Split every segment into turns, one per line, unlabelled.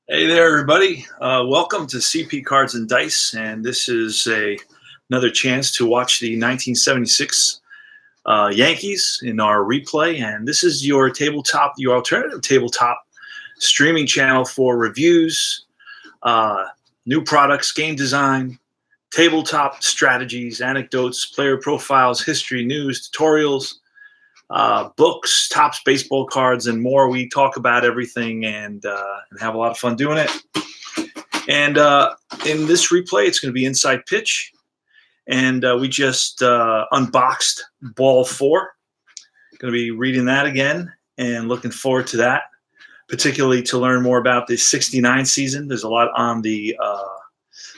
Hey there, everybody. Welcome to CP Cards and Dice, and this is another chance to watch the 1976 Yankees in our replay. And this is your alternative tabletop streaming channel for reviews, new products, game design, tabletop strategies, anecdotes, player profiles, history, news, tutorials, books, tops, baseball cards, and more. We talk about everything and have a lot of fun doing it. And in this replay, it's going to be Inside Pitch. And we just unboxed Ball 4. Going to be reading that again and looking forward to that, particularly to learn more about the '69 season. There's a lot on the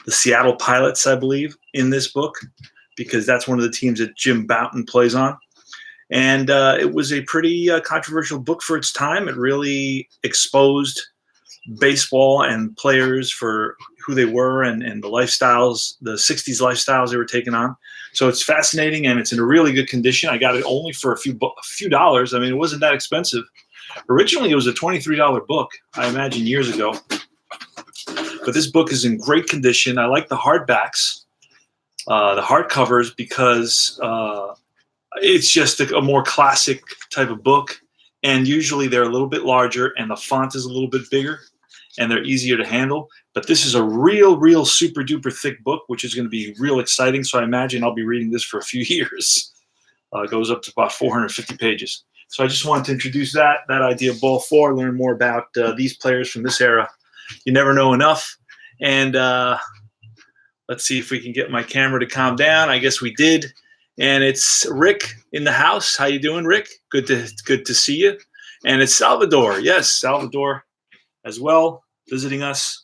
Seattle Pilots, I believe, in this book, because that's one of the teams that Jim Bouton plays on. And it was a pretty controversial book for its time. It really exposed baseball and players for who they were and the lifestyles, the 60s lifestyles they were taking on. So it's fascinating, and it's in a really good condition. I got it only for a few dollars. I mean, it wasn't that expensive. Originally, it was a $23 book, I imagine, years ago. But this book is in great condition. I like the hardbacks, the hardcovers, because it's just a more classic type of book, and usually they're a little bit larger and the font is a little bit bigger and they're easier to handle. But this is a real super duper thick book, which is going to be real exciting. So I imagine I'll be reading this for a few years. It goes up to about 450 pages. So I just wanted to introduce that idea of Ball 4, learn more about these players from this era. You never know enough. And let's see if we can get my camera to calm down. I guess we did. And it's Rick in the house. How you doing, Rick? Good to see you. And it's Salvador. Yes, Salvador as well, visiting us.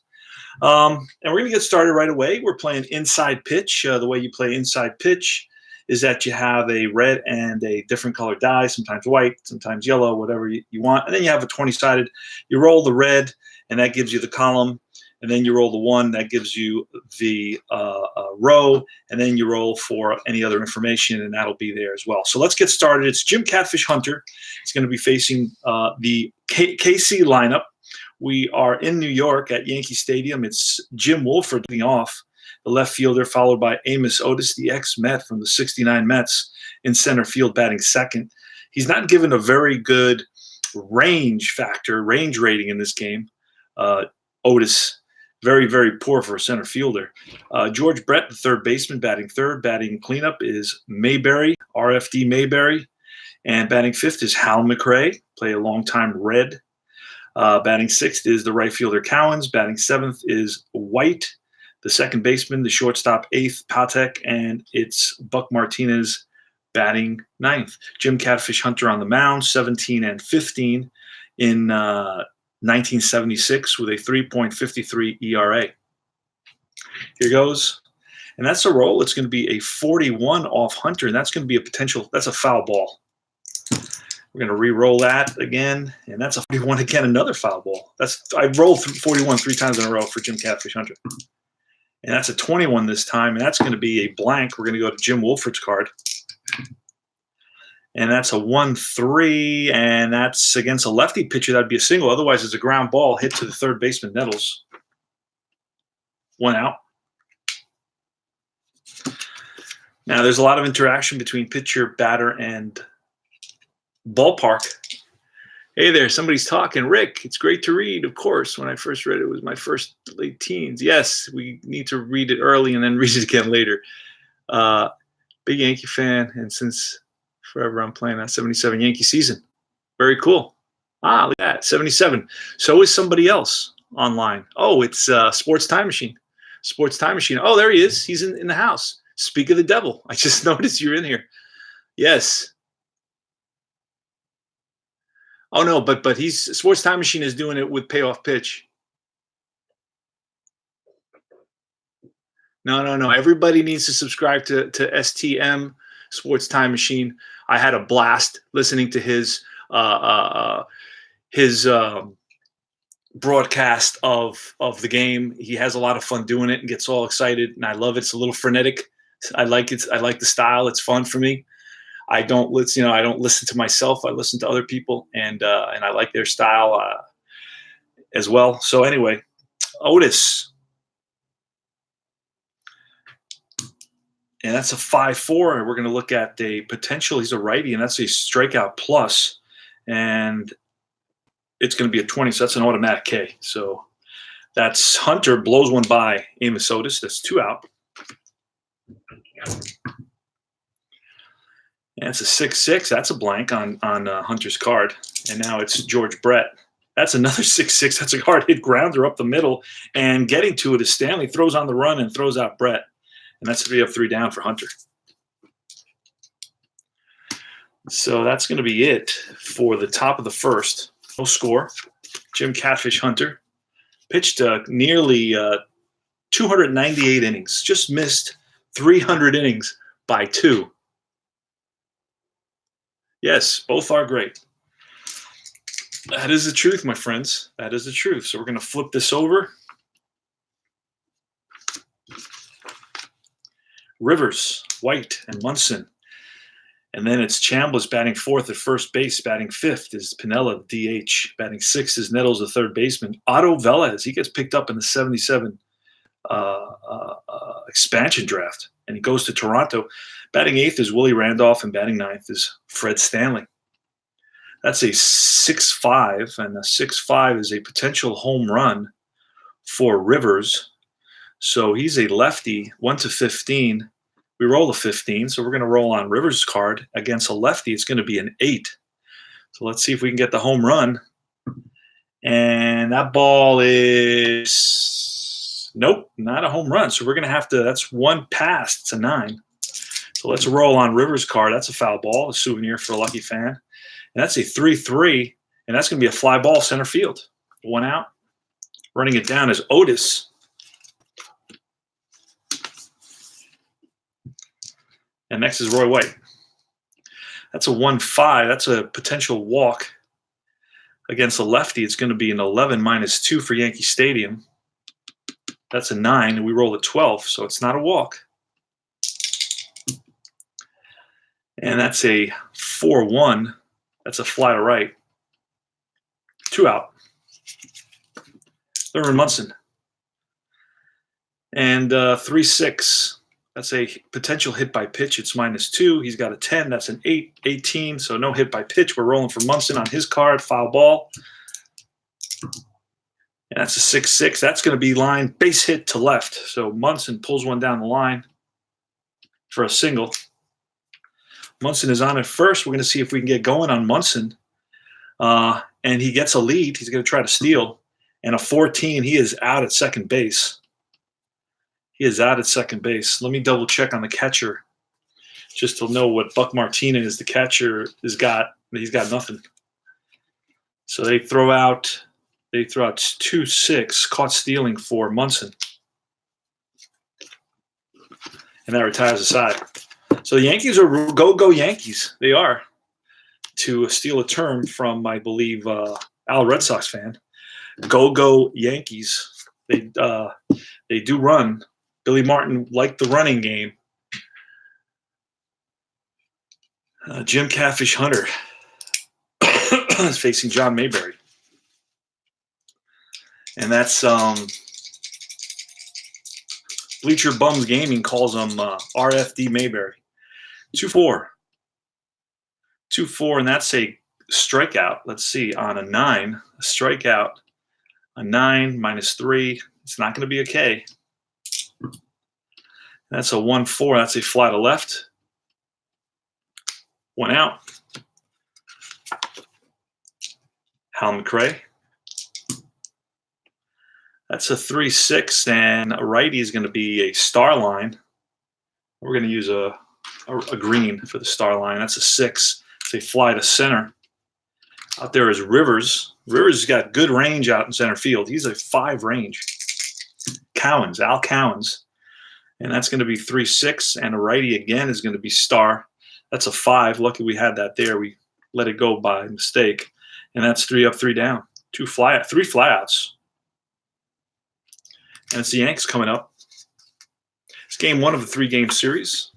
And we're going to get started right away. We're playing Inside Pitch. The way you play Inside Pitch is that you have a red and a different colored die, sometimes white, sometimes yellow, whatever you want. And then you have a 20-sided. You roll the red, and that gives you the column. And then you roll the 1, that gives you the row, and then you roll for any other information, and that'll be there as well. So let's get started. It's Jim Catfish Hunter. It's going to be facing the KC lineup. We are in New York at Yankee Stadium. It's Jim Woolford leading off, the left fielder, followed by Amos Otis, the ex-Met from the '69 Mets, in center field, batting second. He's not given a very good range rating in this game. Otis, very poor for a center fielder. George Brett, the third baseman, batting third. Batting cleanup is Mayberry, RFD Mayberry. And batting fifth is Hal McRae, play a longtime Red. Batting sixth is the right fielder Cowens. Batting seventh is White. The second baseman, the shortstop, eighth, Patek. And it's Buck Martinez batting ninth. Jim Catfish Hunter on the mound, 17 and 15 in 1976 with a 3.53 ERA. Here goes. And that's a roll. It's going to be a 41 off Hunter, and that's going to be that's a foul ball. We're going to re-roll that again, and that's a 41 again, another foul ball. I rolled 41 3 times in a row for Jim Catfish Hunter. And that's a 21 this time, and that's going to be a blank. We're going to go to Jim Wolford's card. And that's a 1-3, and that's against a lefty pitcher. That'd be a single. Otherwise, it's a ground ball hit to the third baseman, Nettles. 1 out. Now, there's a lot of interaction between pitcher, batter, and ballpark. Hey there, somebody's talking. Rick, it's great to read. Of course, when I first read it, it was my first late teens. Yes, we need to read it early and then read it again later. Big Yankee fan, and since forever I'm playing that '77 Yankee season. Very cool. Look at that, 77. So is somebody else online. Oh, it's Sports Time Machine. Sports Time Machine. Oh, there he is. He's in the house. Speak of the devil. I just noticed you're in here. Yes. Oh, no, but Sports Time Machine is doing it with Payoff Pitch. No. Everybody needs to subscribe to STM, Sports Time Machine. I had a blast listening to his broadcast of the game. He has a lot of fun doing it and gets all excited, and I love it. It's a little frenetic. I like it. I like the style. It's fun for me. I don't listen to myself. I listen to other people, and I like their style as well. So anyway, Otis. And that's a 5-4. And we're going to look at the potential. He's a righty, and that's a strikeout plus. And it's going to be a 20, so that's an automatic K. So that's Hunter blows one by Amos Otis. That's 2 out. And it's a 6-6. That's a blank on Hunter's card. And now it's George Brett. That's another 6-6. That's a hard hit grounder up the middle. And getting to it is Stanley throws on the run and throws out Brett. And that's 3 up, 3 down for Hunter. So that's going to be it for the top of the first. No score. Jim Catfish Hunter pitched nearly 298 innings. Just missed 300 innings by 2. Yes, both are great. That is the truth, my friends. That is the truth. So we're going to flip this over. Rivers, White, and Munson. And then it's Chambliss batting 4th at first base. Batting 5th is Pinella, DH. Batting 6th is Nettles, the third baseman. Otto Velez, he gets picked up in the 77 expansion draft, and he goes to Toronto. Batting 8th is Willie Randolph, and batting 9th is Fred Stanley. That's a 6-5, and a 6-5 is a potential home run for Rivers. So he's a lefty, 1-15. We roll a 15, so we're going to roll on Rivers' card. Against a lefty, it's going to be an 8. So let's see if we can get the home run. And that ball is, nope, not a home run. So we're going to have to, that's one past, it's a 9. So let's roll on Rivers' card. That's a foul ball, a souvenir for a lucky fan. And that's a 3-3, and that's going to be a fly ball center field. 1 out. Running it down is Otis. And next is Roy White. That's a 1-5. That's a potential walk against a lefty. It's going to be an 11 -2 for Yankee Stadium. That's a 9, and we roll a 12, so it's not a walk. And that's a 4-1. That's a fly to right. 2 out. Thurman Munson. And 3-6. That's a potential hit by pitch. It's -2. He's got a 10. That's an 8, 18. So no hit by pitch. We're rolling for Munson on his card. Foul ball. And that's a 6-6. That's going to be line base hit to left. So Munson pulls one down the line for a single. Munson is on at first. We're going to see if we can get going on Munson. And he gets a lead. He's going to try to steal. And a 14, he is out at second base. He is out at second base. Let me double check on the catcher just to know what Buck Martinez, the catcher, has got. He's got nothing. So they throw out 2-6, caught stealing for Munson. And that retires the side. So the Yankees are go Yankees. They are. To steal a term from, I believe, Al Red Sox fan. Go Yankees. They do run. Billy Martin liked the running game. Jim Catfish Hunter is facing John Mayberry. And that's Bleacher Bums Gaming calls him RFD Mayberry. 2-4. 2-4, and that's a strikeout. Let's see, on a 9, a strikeout. A 9 -3. It's not going to be a K. That's a 1-4. That's a fly to left. 1 out. Hal McRae. That's a 3-6, and a righty is going to be a star line. We're going to use a green for the star line. That's a 6. It's a fly to center. Out there is Rivers. Rivers has got good range out in center field. He's a 5 range. Al Cowens. And that's going to be 3-6, and a righty again is going to be star. That's a 5. Lucky we had that there. We let it go by mistake. And that's 3 up, 3 down. 3 flyouts. And it's the Yanks coming up. It's game 1 of the 3-game series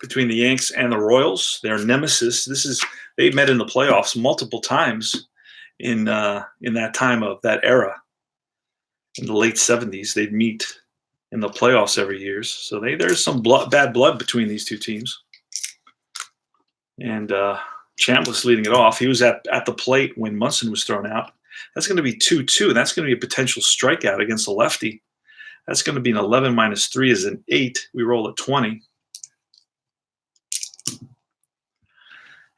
between the Yanks and the Royals. Their nemesis. They've met in the playoffs multiple times. in that time of that era. In the late 70s, they'd meet in the playoffs every year. So there's some bad blood between these two teams. And Chambliss leading it off. He was at the plate when Munson was thrown out. That's going to be 2-2, and that's going to be a potential strikeout against a lefty. That's going to be an 11 minus 3 is an 8. We roll at 20.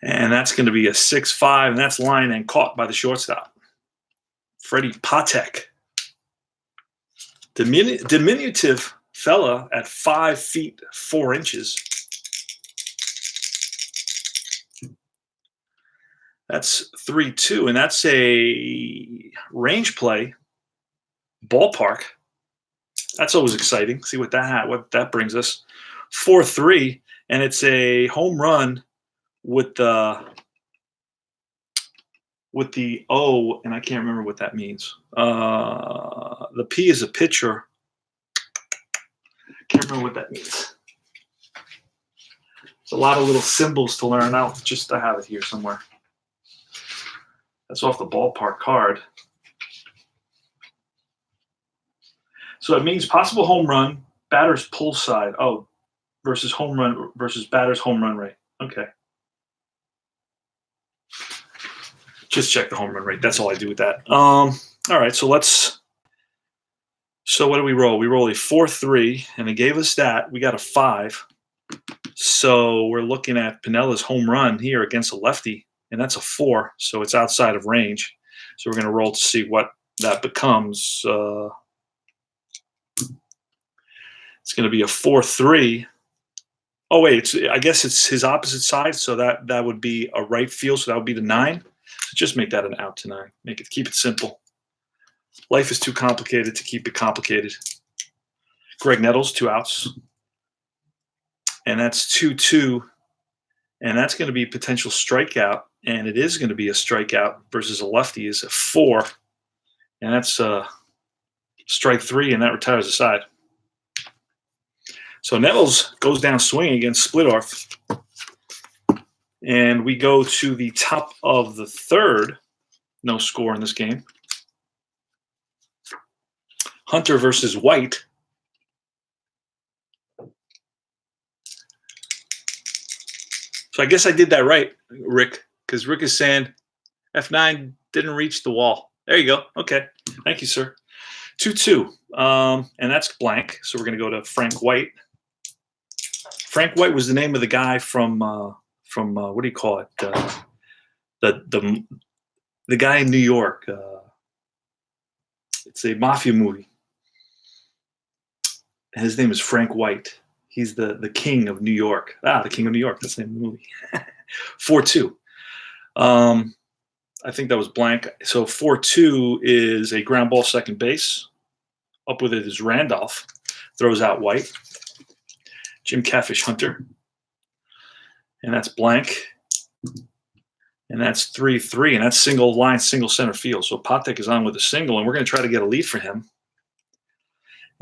And that's going to be a 6-5, and that's line and caught by the shortstop. Freddie Patek. Diminutive fella at 5 feet 4 inches. That's 3-2, and that's a range play ballpark. That's always exciting. See what that brings us. 4-3, and it's a home run with the O, and I can't remember what that means. The P is a pitcher. Can't remember what that means. It's a lot of little symbols to learn out. I have it here somewhere. That's off the ballpark card. So it means possible home run, batter's pull side. Oh, versus batter's home run rate. Okay. Just check the home run rate. That's all I do with that. All right, so what do we roll? We roll a 4-3, and it gave us that. We got a 5. So we're looking at Pinella's home run here against a lefty, and that's a 4, so it's outside of range. So we're going to roll to see what that becomes. It's going to be a 4-3. Oh, wait, I guess it's his opposite side, so that would be a right field, so that would be the 9. So just make that an out to 9. Keep it simple. Life is too complicated to keep it complicated. Greg Nettles, 2 outs. And that's 2-2. And that's going to be potential strikeout. And it is going to be a strikeout versus a lefty is a 4. And that's strike 3, and that retires the side. So Nettles goes down swinging against Splittorff. And we go to the top of the 3rd. No score in this game. Hunter versus White. So I guess I did that right, Rick, because Rick is saying F9 didn't reach the wall. There you go. Okay. Thank you, sir. 2-2. And that's blank. So we're going to go to Frank White. Frank White was the name of the guy from what do you call it? The guy in New York. It's a mafia movie. His name is Frank White. He's the king of New York. The king of New York. That's the name of the movie. 4-2. I think that was blank. So 4-2 is a ground ball second base. Up with it is Randolph. Throws out White. Jim Catfish Hunter. And that's blank. And that's 3-3. And that's single line, single center field. So Patek is on with a single, and we're going to try to get a lead for him.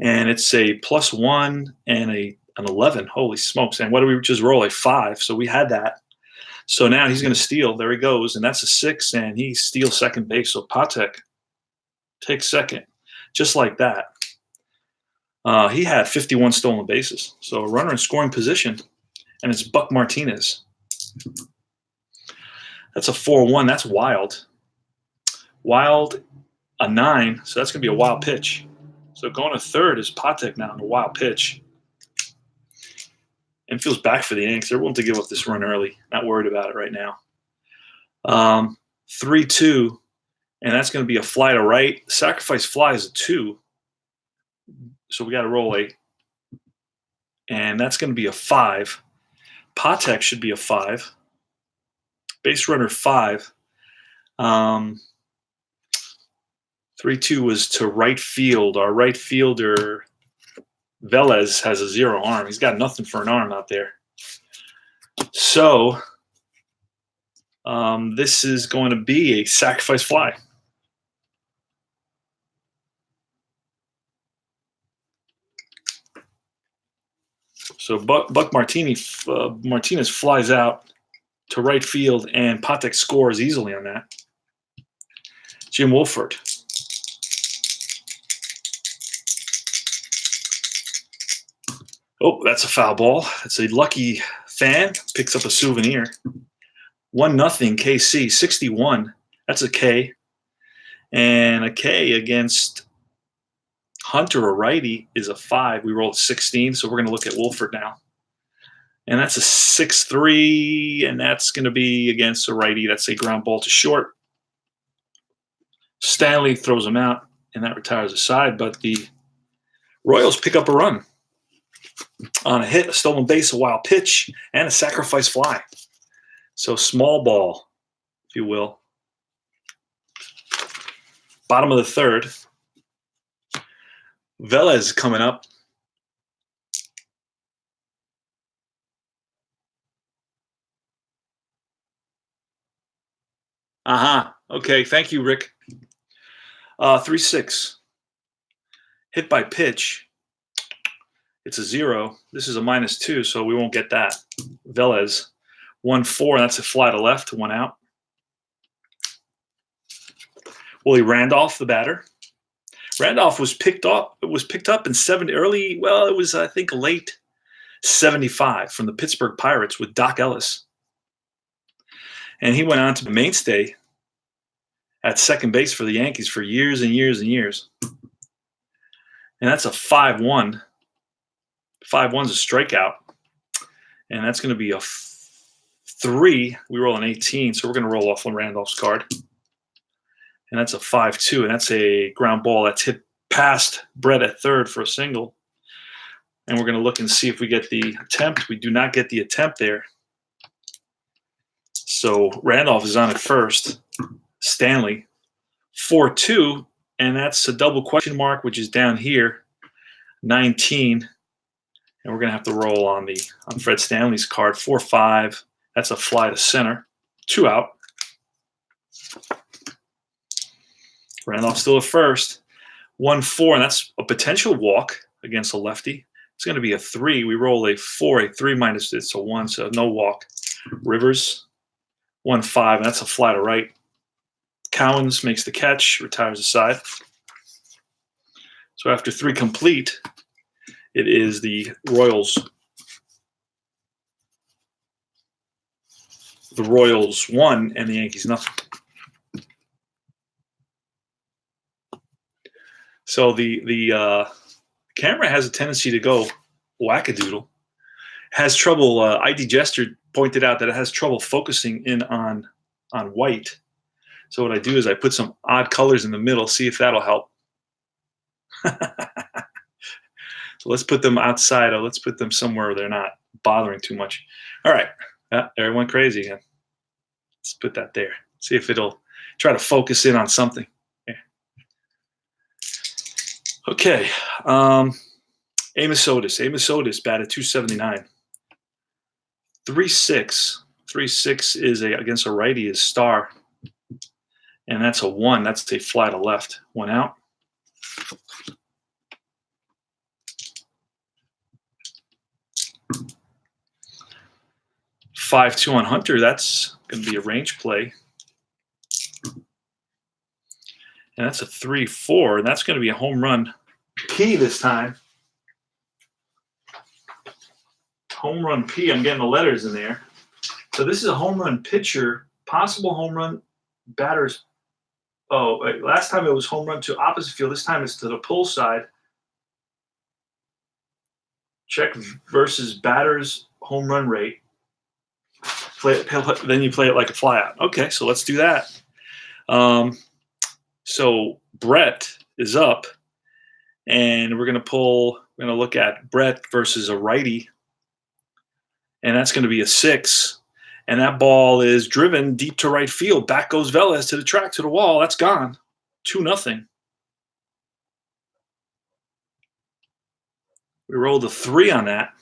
And it's a +1 and an 11. Holy smokes. And what do we just roll? A 5. So we had that. So now he's going to steal. There he goes. And that's a 6. And he steals second base. So Patek takes second. Just like that. He had 51 stolen bases. So a runner in scoring position. And it's Buck Martinez. That's a 4-1. That's wild. Wild, a 9. So that's going to be a wild pitch. So going to 3rd is Patek now on a wild pitch. And feels back for the Yanks. They're willing to give up this run early. Not worried about it right now. 3-2. And that's going to be a fly to right. Sacrifice fly is a 2. So we got to roll 8. And that's going to be a 5. Patek should be a 5. Base runner 5. 3-2 was to right field. Our right fielder, Velez, has a 0 arm. He's got nothing for an arm out there. So this is going to be a sacrifice fly. So Buck Martinez flies out to right field, and Patek scores easily on that. Jim Wolford. Oh, that's a foul ball. That's a lucky fan. Picks up a souvenir. 1-0 KC, 61. That's a K. And a K against Hunter, a righty, is a 5. We rolled 16, so we're going to look at Wolford now. And that's a 6-3, and that's going to be against a righty. That's a ground ball to short. Stanley throws him out, and that retires a side. But the Royals pick up a run on a hit, a stolen base, a wild pitch, and a sacrifice fly. So small ball, if you will. Bottom of the third. Velez coming up. Okay, thank you, Rick. 3-6. Hit by pitch. It's a 0. This is a -2, so we won't get that. Velez. 1-4, and that's a fly to left, 1 out. Willie Randolph, the batter. Randolph was picked up. It was picked up in early. Well, it was, I think, late 75 from the Pittsburgh Pirates with Doc Ellis, and he went on to be a mainstay at second base for the Yankees for years and years and years. And that's a 5-1. 5-1's a strikeout, and that's going to be a 3. We roll an 18, so we're going to roll off Randolph's card. And that's a 5-2, and that's a ground ball that's hit past Brett at third for a single. And we're going to look and see if we get the attempt. We do not get the attempt there. So Randolph is on at first. Stanley, 4-2, and that's a double question mark, which is down here, 19. And we're going to have to roll on Fred Stanley's card, 4-5. That's a fly to center, 2 out. Randolph still at first, 1-4, and that's a potential walk against a lefty. It's going to be a 3. We roll a 4, a 3 minus it's a 1, so no walk. Rivers, 1-5, and that's a fly to right. Cowens makes the catch, retires the side. So after 3 complete, it is the Royals. The Royals 1 and the Yankees nothing. So the camera has a tendency to go wackadoodle. Has trouble. ID Jester pointed out that it has trouble focusing in on white. So what I do is I put some odd colors in the middle, see if that'll help. So let's put them outside. Or let's put them somewhere where they're not bothering too much. All right. There it went crazy again. Let's put that there. See if it'll try to focus in on something. Okay. Amos Otis batted 279. 3-6. 3-6 is against a righty is star. And that's a 1. That's a fly to left. 1 out. (5-2) on Hunter. That's going to be a range play. And that's a 3-4. And that's going to be a home run P this time. Home run P. I'm getting the letters in there. So this is a home run pitcher, possible home run batters. Oh, last time it was home run to opposite field. This time it's to the pull side. Check versus batters home run rate. Then you play it like a flyout. Okay, so let's do that. So Brett is up, and we're going to look at Brett versus a righty, and that's going to be a 6. And that ball is driven deep to right field. Back goes Velez to the track, to the wall. That's gone. 2-0. We rolled a 3 on that.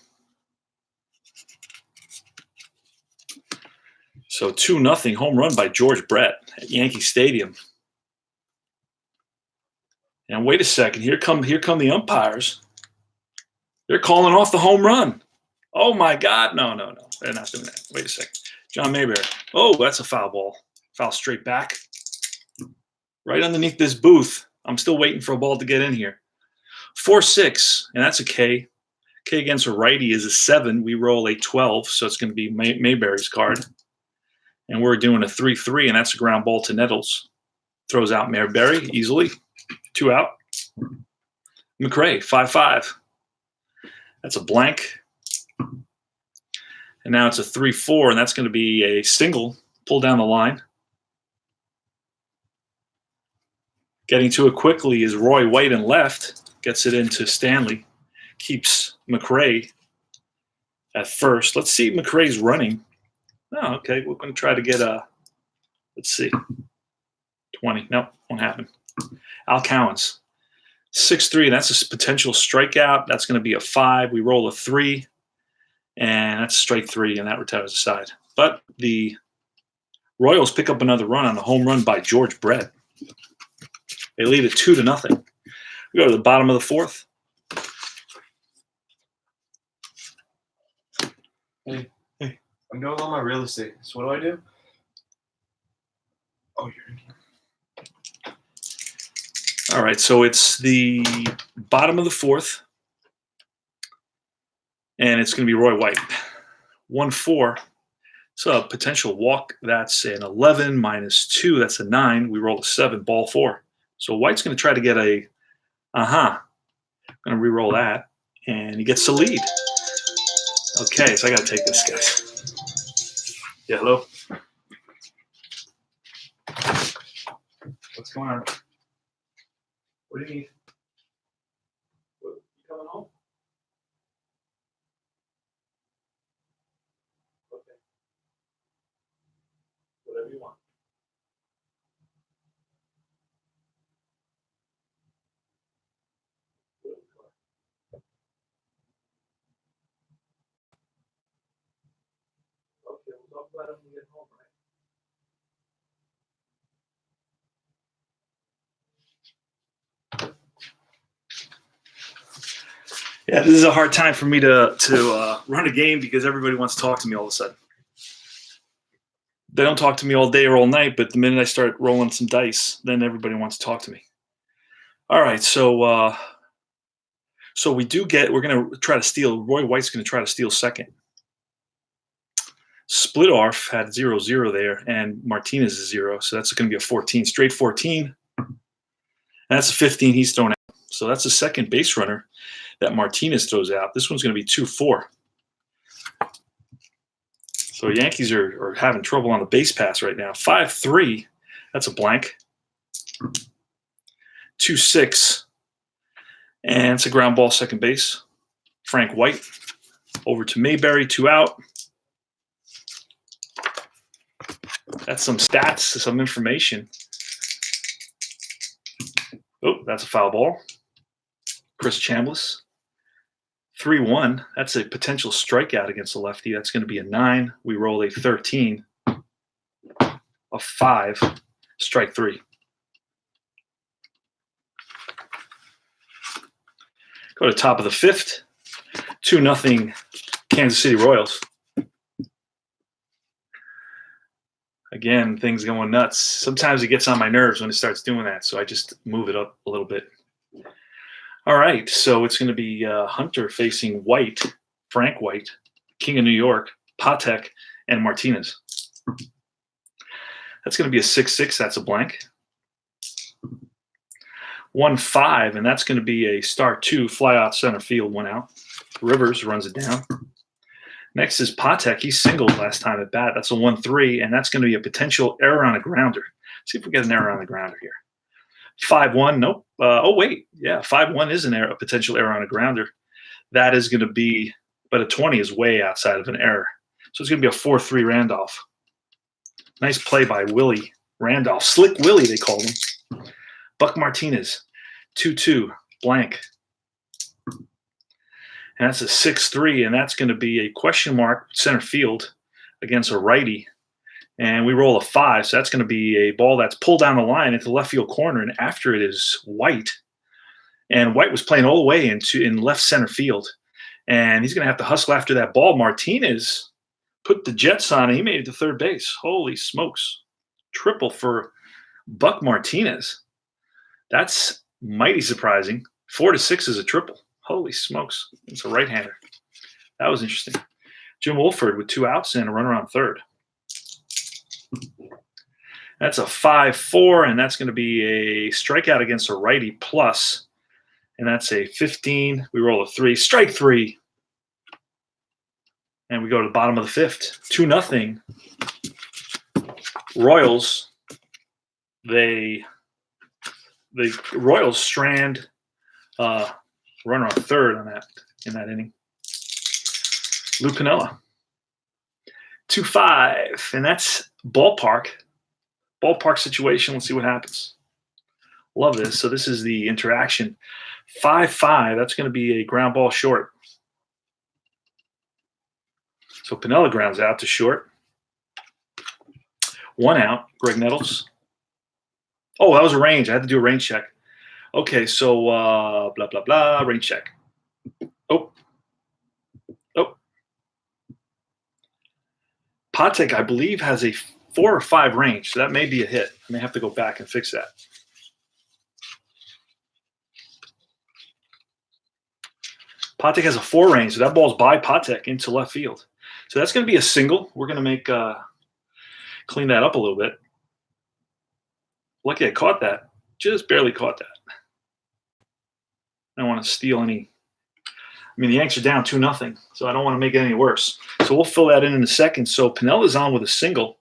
So 2-0 home run by George Brett at Yankee Stadium. And wait a second. Here come the umpires. They're calling off the home run. Oh, my God. No. They're not doing that. Wait a second. John Mayberry. Oh, that's a foul ball. Foul straight back. right underneath this booth. I'm still waiting for a ball to get in here. 4-6, and that's a K. K against a righty is a 7. We roll a 12, so it's going to be Mayberry's card. And we're doing a 3-3, and that's a ground ball to Nettles. Throws out Mayberry easily. 2 out. McRae, 5-5. That's a blank. And now it's a 3-4, and that's going to be a single. Pull down the line. Getting to it quickly is Roy White in left. Gets it into Stanley. Keeps McRae at first. Let's see if McRae's running. Oh, okay. We're going to try to get a, let's see, 20. Nope, won't happen. Al Cowens, 6-3. That's a potential strikeout. That's going to be a 5. We roll a 3, and that's strike 3, and that retires aside. But the Royals pick up another run on a home run by George Brett. They lead it 2-0. We go to the bottom of the 4th.
Hey.
Hey.
I'm doing all my real estate. So what do I do? Oh, you're in here.
All right, so it's the bottom of the 4th, and it's going to be Roy White. 1-4. So a potential walk, that's an 11 minus 2, that's a 9. We roll a 7, ball 4. So White's going to try to get a, I'm going to re-roll that, and he gets the lead. Okay, so I got to take this, guys. Yeah, hello? What's going on? What do you need? What, you coming home? Okay. Whatever you want. Okay, we'll talk about it when we get home, right? Yeah, this is a hard time for me to run a game because everybody wants to talk to me all of a sudden. They don't talk to me all day or all night, but the minute I start rolling some dice, then everybody wants to talk to me. All right, so we do get. We're going to try to steal. Roy White's going to try to steal second. Splitoff had 0-0 there, and Martinez is 0, so that's going to be a 14, straight 14. And that's a 15 he's thrown out. So that's the second base runner that Martinez throws out. This one's going to be 2-4. So Yankees are having trouble on the base pass right now. 5-3, that's a blank. 2-6, and it's a ground ball second base. Frank White over to Mayberry, 2 out. That's some stats, some information. Oh, that's a foul ball. Chris Chambliss. 3-1. That's a potential strikeout against the lefty. That's going to be a 9. We roll a 13. A 5. Strike 3. Go to top of the 5th. 2-0 Kansas City Royals. Again, things going nuts. Sometimes it gets on my nerves when it starts doing that, so I just move it up a little bit. All right, so it's going to be Hunter facing White, Frank White, King of New York, Patek, and Martinez. That's going to be a 6-6. That's a blank. 1-5, and that's going to be a star 2, fly out center field, 1 out. Rivers runs it down. Next is Patek. He singled last time at bat. That's a 1-3, and that's going to be a potential error on a grounder. See if we get an error on the grounder here. 5-1, nope. Oh, wait. Yeah, 5-1 is a potential error on a grounder. That is going to be, but a 20 is way outside of an error. So it's going to be a 4-3 Randolph. Nice play by Willie Randolph. Slick Willie, they called him. Buck Martinez, 2-2, blank. And that's a 6-3, and that's going to be a question mark center field against a righty. And we roll a 5, so that's going to be a ball that's pulled down the line into the left field corner, and after it is White. And White was playing all the way in left center field. And he's going to have to hustle after that ball. Martinez put the Jets on, and he made it to third base. Holy smokes. Triple for Buck Martinez. That's mighty surprising. 4-6 is a triple. Holy smokes. It's a right-hander. That was interesting. Jim Wolford with 2 outs and a runner on third. That's a 5-4, and that's going to be a strikeout against a righty plus, and that's a 15. We roll a 3. Strike 3. And we go to the bottom of the 5th. 2-0. Royals. The Royals strand runner on third in that inning. Lou Piniella. 2-5, and that's ballpark situation. Let's see what happens. Love this. So this is the interaction. 5-5. That's going to be a ground ball short. So Piniella grounds out to short. 1 out. Greg Nettles. Oh, that was a range. I had to do a range check. Okay, so blah, blah, blah, range check. Oh. Patek, I believe, has a 4 or 5 range, so that may be a hit. I may have to go back and fix that. Patek has a 4 range, so that ball's by Patek into left field. So that's going to be a single. We're going to make clean that up a little bit. Lucky I caught that. Just barely caught that. I don't want to steal any. I mean, the Yanks are down 2-0, so I don't want to make it any worse. So we'll fill that in a second. So Pinella's on with a single,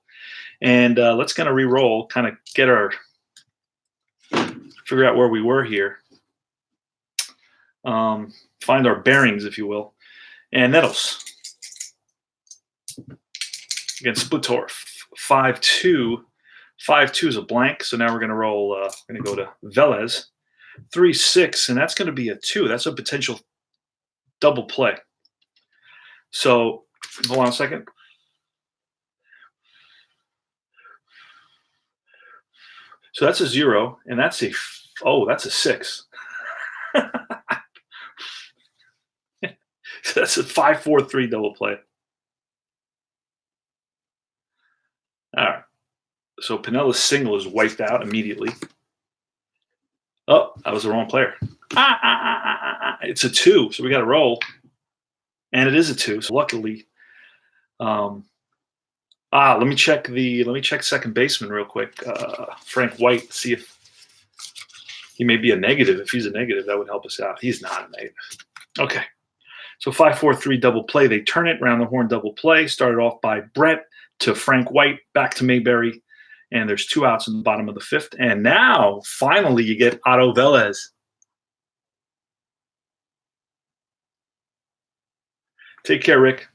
and let's kind of re-roll, kind of get figure out where we were here. Find our bearings, if you will. And Nettles against Splitorf. 5-2. 5-2 is a blank, so now we're going to roll. We're going to go to Velez. 3-6, and that's going to be a 2. That's a potential double play. So hold on a second. So that's a 0, and that's a 6. So that's a 5-4-3 double play. All right. So Pinella's single is wiped out immediately. Oh, that was the wrong player. It's a 2, so we got to roll. And it is a 2, so luckily. Let me check second baseman real quick. Frank White, see if he may be a negative. If he's a negative, that would help us out. He's not a negative. Okay. So 5-4-3 double play. They turn it around the horn double play. Started off by Brett to Frank White, back to Mayberry. And there's 2 outs in the bottom of the 5th. And now, finally, you get Otto Velez. Take care, Rick.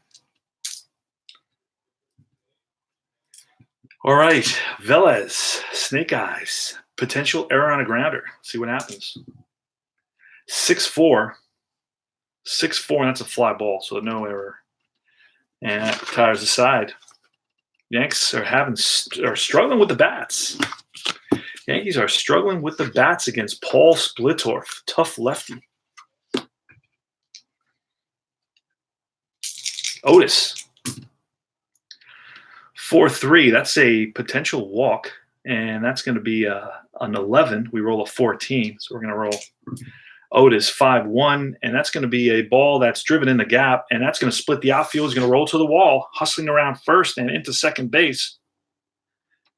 All right, Velez, Snake Eyes, potential error on a grounder. Let's see what happens. 6-4, and that's a fly ball, so no error. And that tires aside. Yanks are struggling with the bats. Yankees are struggling with the bats against Paul Splitorf, tough lefty. Otis. 4-3, that's a potential walk, and that's going to be an 11. We roll a 14, so we're going to roll Otis 5-1, and that's going to be a ball that's driven in the gap, and that's going to split the outfield. It's going to roll to the wall, hustling around first and into second base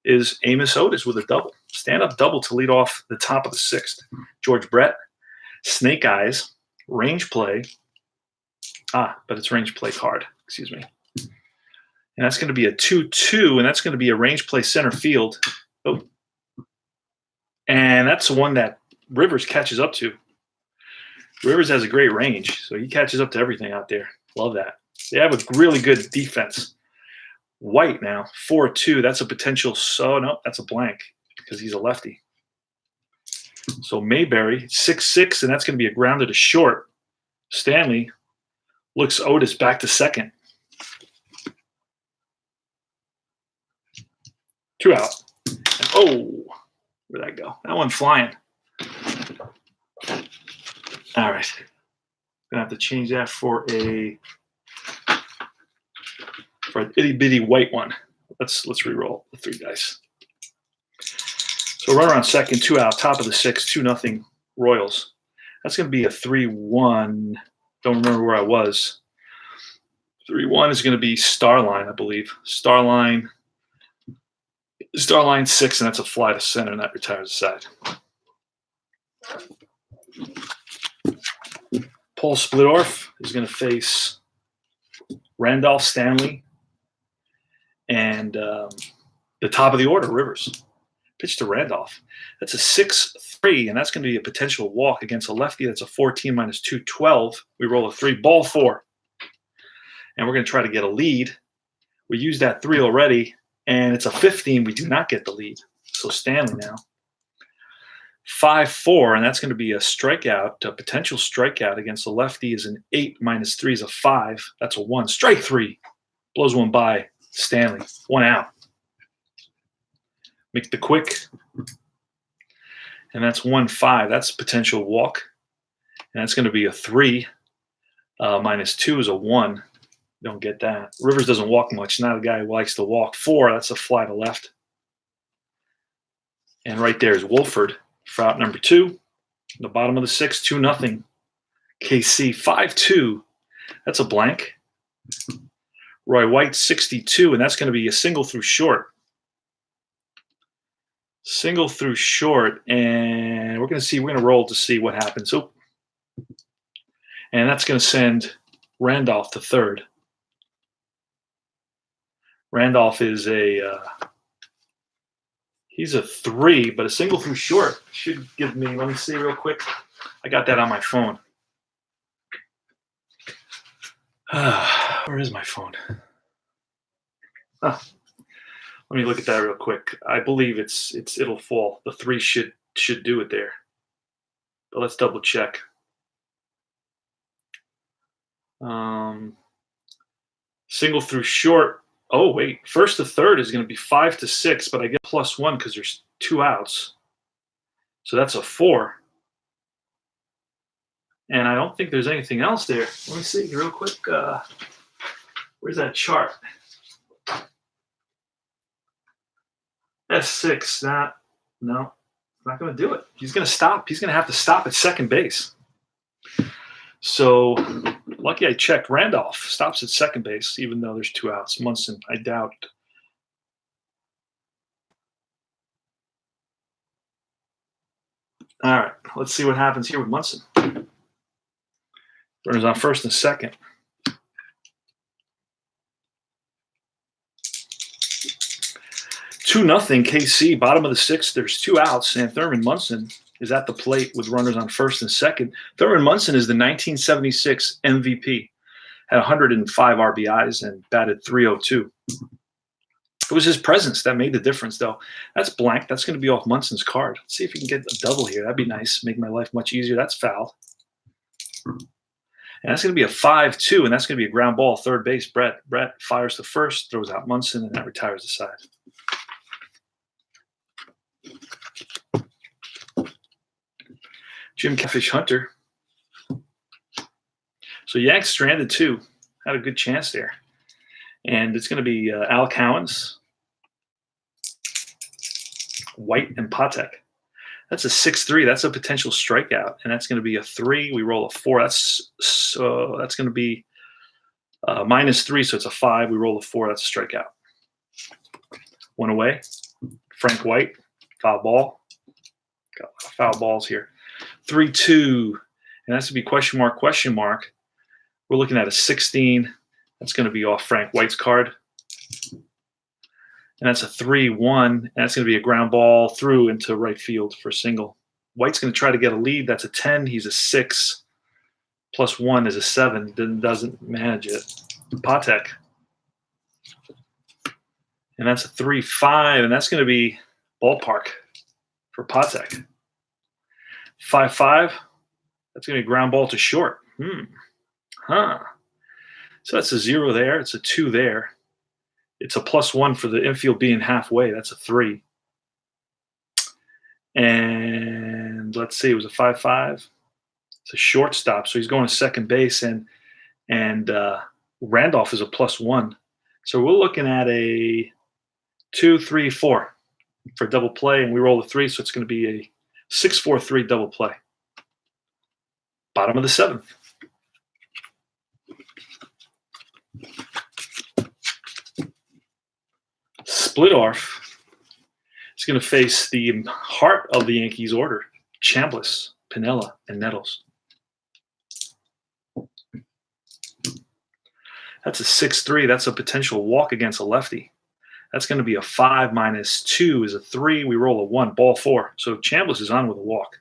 is Amos Otis with a double. Stand-up double to lead off the top of the 6th. George Brett, Snake Eyes, range play. But it's range play card, excuse me. And that's going to be a 2-2, and that's going to be a range play center field. Oh. And that's the one that Rivers catches up to. Rivers has a great range, so he catches up to everything out there. Love that. They have a really good defense. White now, 4-2. That's a potential. So, no, that's a blank because he's a lefty. So Mayberry, 6-6, and that's going to be a grounder to short. Stanley looks Otis back to second. 2 out. And, where'd that go? That one flying. All right. Gonna have to change that for an itty bitty white one. Let's re-roll the 3 dice. So runner on second, 2 out, top of the sixth, 2-0 Royals. That's going to be a 3-1. Don't remember where I was. 3-1 is going to be Starline, I believe. Starline 6, and that's a fly to center, and that retires the side. Paul Splittorff is going to face Randolph Stanley and the top of the order, Rivers. Pitch to Randolph. That's a 6-3, and that's going to be a potential walk against a lefty. That's a 14 minus 212. We roll a 3, ball 4. And we're going to try to get a lead. We used that 3 already, and it's a 15. We do not get the lead. So Stanley now. 5-4, and that's going to be a strikeout, a potential strikeout against the lefty is an 8 minus 3 is a 5. That's a 1. Strike 3. Blows one by Stanley. 1 out. Make the quick. And that's 1-5. That's potential walk. And that's going to be a 3. Minus 2 is a 1. Don't get that. Rivers doesn't walk much. Not a guy who likes to walk. 4, that's a fly to left. And right there is Wolford for out number 2. The bottom of the 6th, 2-0. KC 5-2. That's a blank. Roy White 62, and that's going to be a single through short. Single through short, and we're going to roll to see what happens. Oh, and that's going to send Randolph to third. Randolph is he's a 3, but a single through short should give me, let me see real quick. I got that on my phone. Where is my phone? Let me look at that real quick. I believe it'll fall. The 3 should do it there. But let's double check. Single through short. Oh, wait. First to third is going to be 5 to 6, but I get +1 because there's 2 outs. So that's a 4. And I don't think there's anything else there. Let me see real quick. Where's that chart? S6. No, not going to do it. He's going to stop. He's going to have to stop at second base. So lucky I checked. Randolph stops at second base, even though there's 2 outs. Munson, I doubt. All right, let's see what happens here with Munson. Runners on first and second. 2-0 KC, bottom of the 6th. There's 2 outs, and Thurman Munson is at the plate with runners on first and second. Thurman Munson is the 1976 MVP, had 105 RBIs and batted .302. It was his presence that made the difference, though. That's blank. That's going to be off Munson's card. Let's see if we can get a double here. That'd be nice. Make my life much easier. That's fouled. And that's going to be a 5-2, and that's going to be a ground ball, third base. Brett fires to first, throws out Munson, and that retires the side. Jim Catfish Hunter. So Yanks stranded 2. Had a good chance there. And it's going to be Al Cowens, White, and Patek. That's a 6-3. That's a potential strikeout. And that's going to be a 3. We roll a 4. That's going to be -3, so it's a 5. We roll a 4. That's a strikeout. 1 away. Frank White, foul ball. Got a lot of foul balls here. 3-2, and that's to be question mark. We're looking at a 16. That's going to be off Frank White's card. And that's a 3-1, and that's going to be a ground ball through into right field for a single. White's going to try to get a lead. That's a 10. He's a 6. +1 is a 7. Doesn't manage it. Patek. And that's a 3-5, and that's going to be ballpark for Patek. 5-5. That's going to be ground ball to short. So that's a 0 there. It's a 2 there. It's a +1 for the infield being halfway. That's a 3. And let's see, it was a 5-5. It's a shortstop, so he's going to second base, and Randolph is a +1. So we're looking at a 2, 3, 4. for double play, and we roll a 3, so it's going to be a 6-4-3 double play. Bottom of the 7th. Splitoff is going to face the heart of the Yankees order, Chambliss, Piniella, and Nettles. That's a 6-3. That's a potential walk against a lefty. That's going to be a 5 minus 2 is a 3. We roll a 1, ball 4. So Chambliss is on with a walk.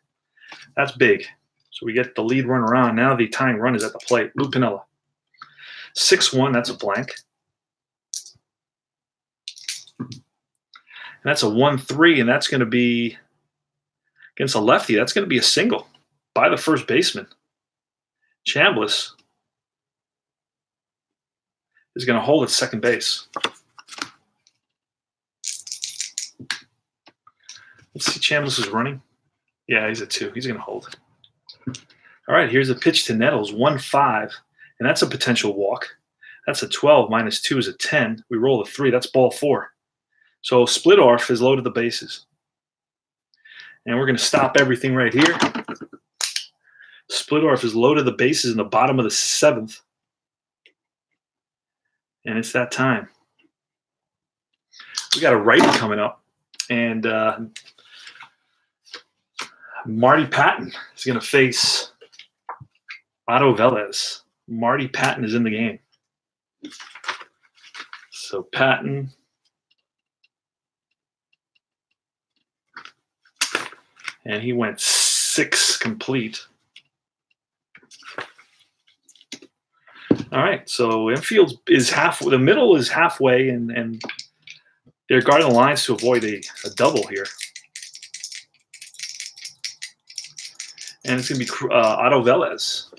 That's big. So we get the lead runner on. Now the tying run is at the plate. Lou Piniella. 6-1, that's a blank. And that's a 1-3, and that's going to be against a lefty. That's going to be a single by the first baseman. Chambliss is going to hold at second base. Let's see, Chambliss is running. Yeah, he's at 2. He's going to hold. All right, here's a pitch to Nettles, 1-5, and that's a potential walk. That's a 12 minus 2 is a 10. We roll a 3. That's ball 4. So Splitoff has loaded the bases. And we're going to stop everything right here. Splitoff has loaded the bases in the bottom of the 7th. And it's that time. We got a righty coming up. And Marty Patton is going to face Otto Velez. Marty Patton is in the game. So Patton. And he went 6 complete. All right, so infield is halfway. The middle is halfway, and they're guarding the lines to avoid a double here. And it's going to be Otto Velez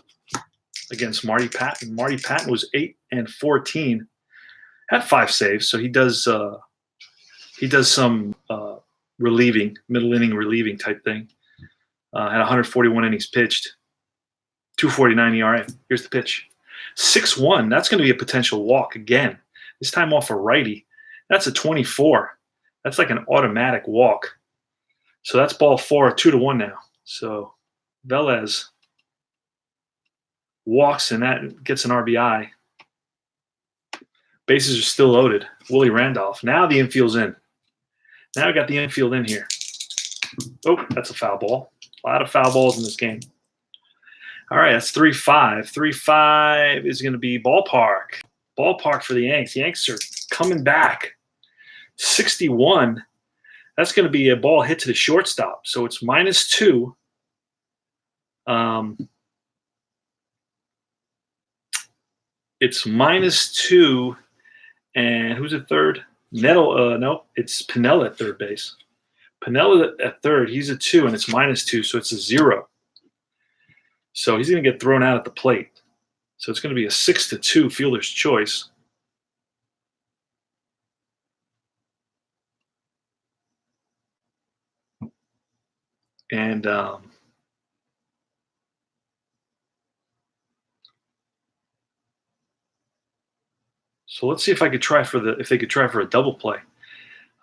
against Marty Patton. Marty Patton was 8-14, had 5 saves, so he does some relieving, middle inning relieving type thing. Had 141 innings pitched, 2.49 ERA. Here's the pitch. 6-1. That's going to be a potential walk again. This time off a righty. That's a 24. That's like an automatic walk. So that's ball 4, 2-1 now. So Velez walks, and that gets an RBI. Bases are still loaded. Willie Randolph. Now the infield's in. Now we got the infield in here. Oh, that's a foul ball. A lot of foul balls in this game. All right, that's 3-5. 3-5 is going to be ballpark. Ballpark for the Yanks. The Yanks are coming back. 61. That's going to be a ball hit to the shortstop. So it's -2. It's -2. And who's at third? No, it's Piniella at third base. Piniella at third, he's a 2, and it's -2, so it's a 0. So he's going to get thrown out at the plate. So it's going to be a 6-2 fielder's choice. And so let's see if they could try for a double play,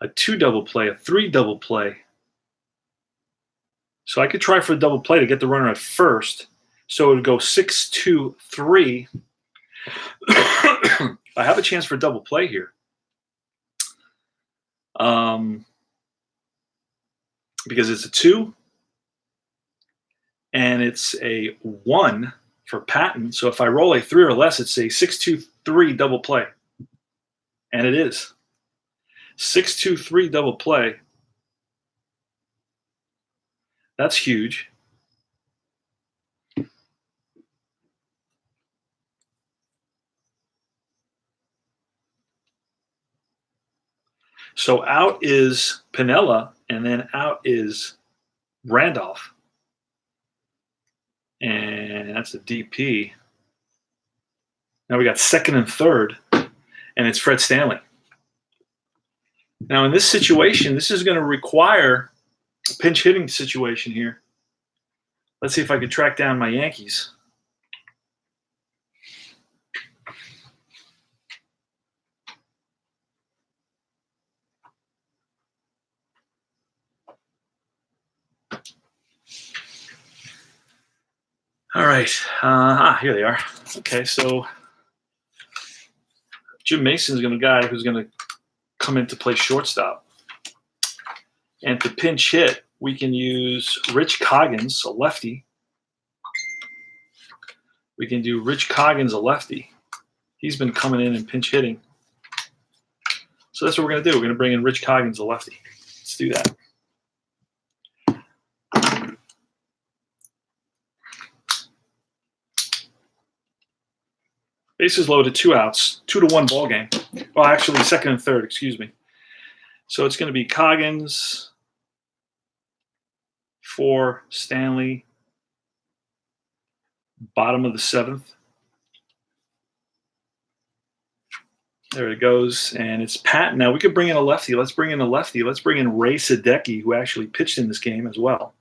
a 2 double play, a 3 double play. So I could try for a double play to get the runner at first. So it would go 6-2-3. I have a chance for a double play here. Because it's a 2 and it's a 1 for Patton. So if I roll a 3 or less, it's a 6-2-3 double play. And it is. 6-2-3 double play. That's huge. So out is Piniella, and then out is Randolph. And that's a DP. Now we got second and third, and it's Fred Stanley. Now in this situation, this is going to require a pinch hitting situation here. Let's see if I can track down my Yankees. All right. Here they are. Okay, so Jim Mason's going to guy who's going to come in to play shortstop. And to pinch hit, we can use Rich Coggins, a lefty. We can do Rich Coggins, a lefty. He's been coming in and pinch hitting. So that's what we're going to do. We're going to bring in Rich Coggins, a lefty. Let's do that. Bases loaded, 2 outs, 2-1 ball game. Well, actually, second and third, excuse me. So it's going to be Coggins for Stanley, bottom of the 7th. There it goes, and it's Pat. Now we could bring in a lefty. Let's bring in a lefty. Let's bring in Ray Sadecki, who actually pitched in this game as well.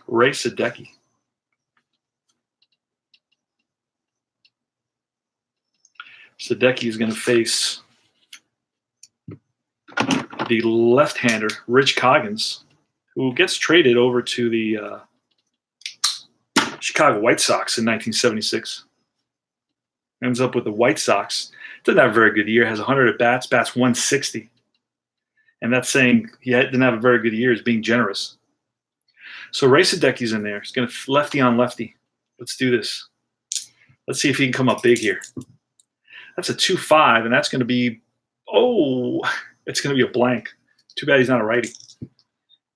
Ray Sadecki. Sadecki is going to face the left-hander, Rich Coggins, who gets traded over to the Chicago White Sox in 1976. Ends up with the White Sox. Doesn't have a very good year. Has 100 at-bats, bats 160. And that's saying he didn't have a very good year, is being generous. So Ray Sadecki's in there. He's going to lefty on lefty. Let's do this. Let's see if he can come up big here. That's a 2-5, and that's going to be, it's going to be a blank. Too bad he's not a righty.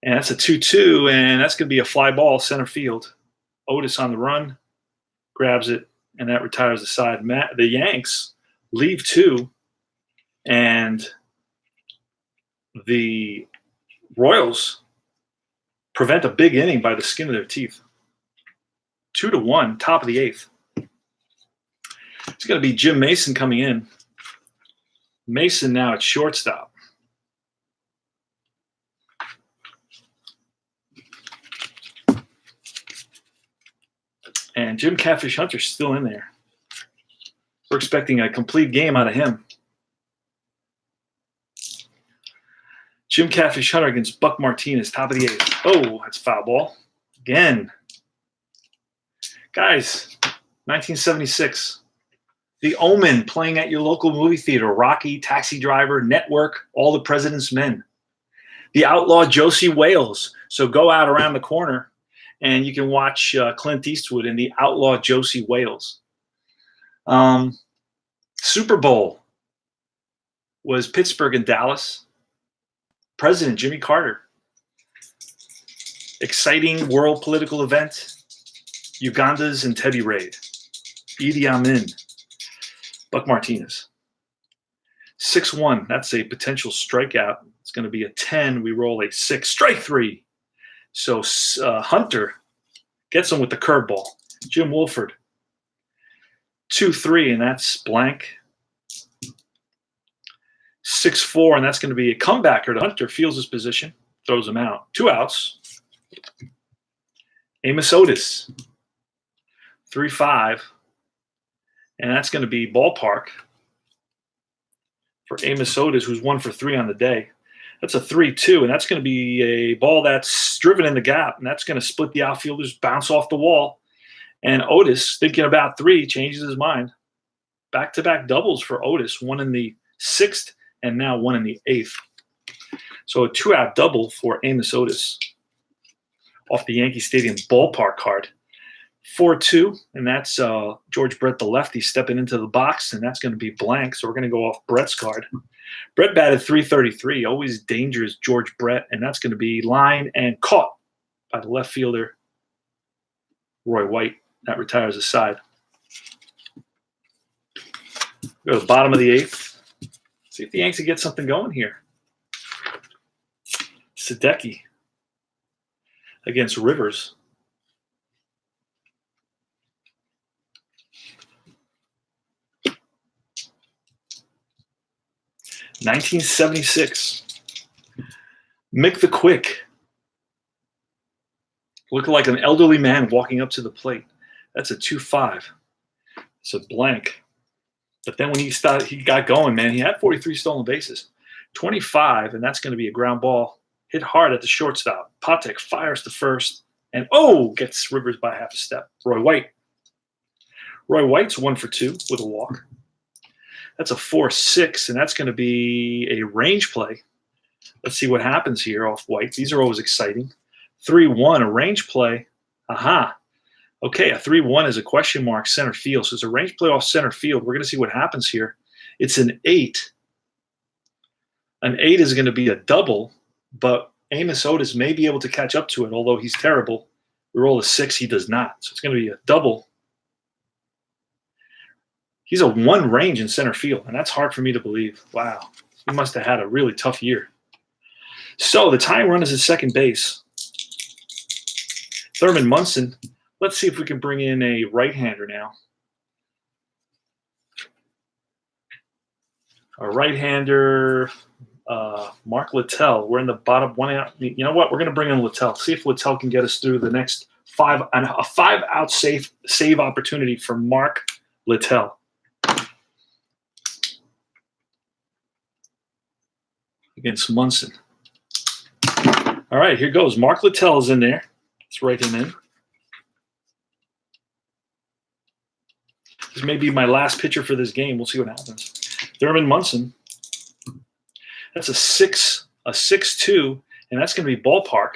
And that's a 2-2, and that's going to be a fly ball center field. Otis on the run, grabs it, and that retires the side. The Yanks leave 2, and the Royals prevent a big inning by the skin of their teeth. 2-1, top of the 8th. It's going to be Jim Mason coming in. Mason now at shortstop. And Jim Catfish Hunter's still in there. We're expecting a complete game out of him. Jim Catfish Hunter against Buck Martinez, top of the 8th. Oh, that's foul ball. Again. Guys, 1976. The Omen playing at your local movie theater. Rocky, Taxi Driver, Network, All the President's Men. The Outlaw Josie Wales. So go out around the corner and you can watch Clint Eastwood in The Outlaw Josie Wales. Super Bowl was Pittsburgh and Dallas. President Jimmy Carter. Exciting world political event. Uganda's Entebbe raid. Idi Amin. Buck Martinez. 6-1. That's a potential strikeout. It's going to be a 10. We roll a 6. Strike 3. So Hunter gets him with the curveball. Jim Wolford. 2-3, and that's blank. 6-4, and that's going to be a comebacker. Hunter feels his position, throws him out. 2 outs. Amos Otis. 3-5. And that's going to be ballpark for Amos Otis, who's 1 for 3 on the day. That's a 3-2, and that's going to be a ball that's driven in the gap, and that's going to split the outfielders, bounce off the wall. And Otis, thinking about 3, changes his mind. Back-to-back doubles for Otis, 1 in the 6th and now 1 in the 8th. So a 2-out double for Amos Otis off the Yankee Stadium ballpark card. 4-2, and that's George Brett, the lefty, stepping into the box, and that's going to be blank. So we're going to go off Brett's card. Brett batted .333, always dangerous George Brett, and that's going to be line and caught by the left fielder, Roy White. That retires the side. Go to the bottom of the 8th. See if the Yanks can get something going here. Sadecki against Rivers. (1976). Mick the Quick, looking like an elderly man walking up to the plate. That's a 2-5. It's a blank. But then when he got going, man, he had 43 stolen bases. 25, and that's going to be a ground ball hit hard at the shortstop. Patek fires to first, And gets Rivers by half a step. Roy White. Roy White's 1 for 2 with a walk. That's a 4-6, and that's going to be a range play. Let's see what happens here off White. These are always exciting. 3-1, a range play. Aha. Okay, a 3-1 is a question mark center field. So it's a range play off center field. We're going to see what happens here. It's an 8. An 8 is going to be a double, but Amos Otis may be able to catch up to it, although he's terrible. We roll a 6, he does not. So it's going to be a double. He's a 1 range in center field, and that's hard for me to believe. Wow, he must have had a really tough year. So the tying run is at second base. Thurman Munson. Let's see if we can bring in a right-hander now. A right-hander, Mark Littell. We're in the bottom one out. You know what? We're going to bring in Littell. See if Littell can get us through the next a 5-out save opportunity for Mark Littell. Against Munson. All right, here goes. Mark Littell is in there. Let's write him in. This may be my last pitcher for this game. We'll see what happens. Thurman Munson. That's a 6-2, and that's going to be ballpark.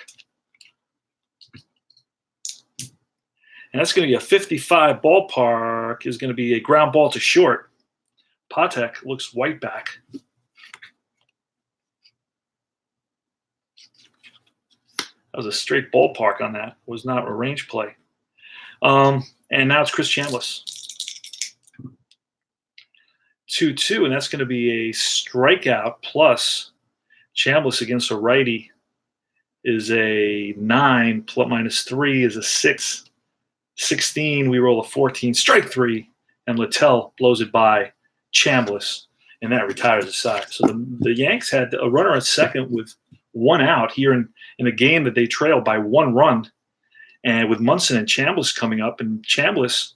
And that's going to be a 55 ballpark. Is going to be a ground ball to short. Patek looks White back. That was a straight ballpark on that. It was not a range play. And now it's Chris Chambliss. 2-2, and that's going to be a strikeout plus Chambliss against a righty is a 9 minus 3 is a 6. 16, we roll a 14, strike 3, and Littell blows it by Chambliss, and that retires the side. So the Yanks had a runner at second with 1 out here in a game that they trailed by 1 run, and with Munson and Chambliss coming up, and Chambliss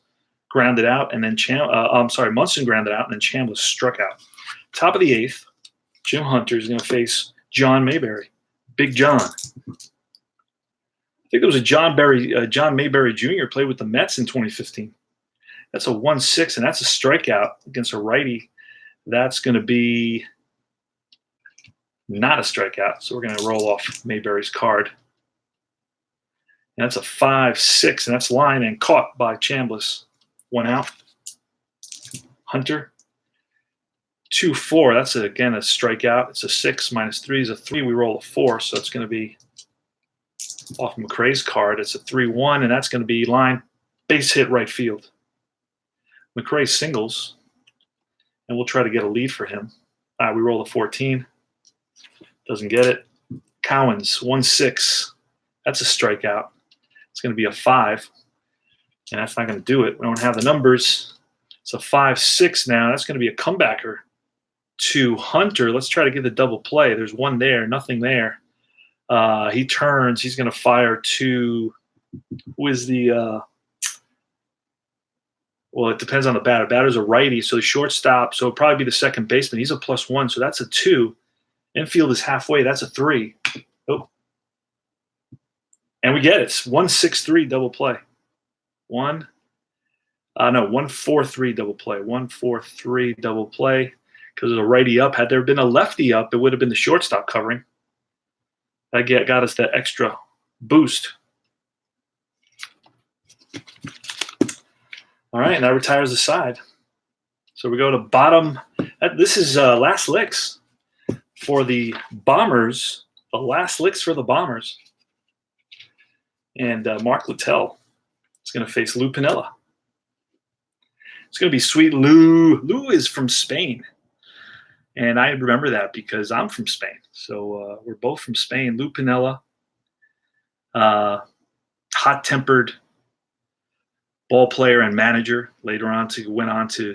grounded out, and then Munson grounded out, and then Chambliss struck out. Top of the 8th, Jim Hunter is going to face John Mayberry, Big John. I think there was a John Mayberry Jr. played with the Mets in 2015. That's a 1-6, and that's a strikeout against a righty. That's going to be not a strikeout, so we're going to roll off Mayberry's card. And that's a 5-6, and that's line and caught by Chambliss. 1 out. Hunter. 2-4. That's again a strikeout. It's a 6 minus 3 is a 3. We roll a 4, so it's going to be off McRae's card. It's a 3-1, and that's going to be line base hit right field. McRae singles, and we'll try to get a lead for him. We roll a 14. Doesn't get it. Cowens 1-6. That's a strikeout. It's going to be a 5. And that's not going to do it. We don't have the numbers. It's a 5-6 now. That's going to be a comebacker to Hunter. Let's try to get the double play. There's 1 there, nothing there. He turns. He's going to fire to who is the well, it depends on the batter. Batter's a righty, so the shortstop. So it'll probably be the second baseman. He's a +1, so that's a 2. Infield is halfway. That's a 3. Oh. And we get it. It's 1-6-3 double play. 1-4-3 double play. 1-4-3 double play because there's a righty up. Had there been a lefty up, it would have been the shortstop covering. That got us that extra boost. All right, and that retires the side. So we go to bottom. This is last licks for the Bombers. The last licks for the Bombers. And Mark Littell is going to face Lou Piniella. It's going to be sweet Lou. Lou is from Spain. And I remember that because I'm from Spain. So we're both from Spain. Lou Piniella, hot-tempered ball player and manager. Later on, went on to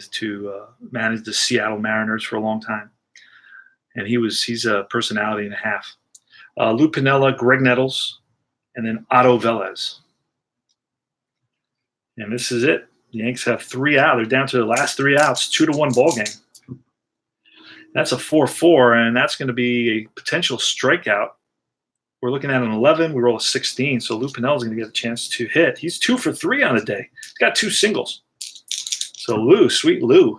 manage the Seattle Mariners for a long time. And he's a personality and a half. Lou Piniella, Greg Nettles, and then Otto Velez. And this is it. The Yanks have 3 out. They're down to the last 3 outs, 2-1 ball game. That's a 4-4, and that's going to be a potential strikeout We're looking at an 11. We roll a 16. So Lou Piniella is going to get a chance to hit. He's 2 for 3 on the day. He's got 2 singles. So Lou, sweet Lou.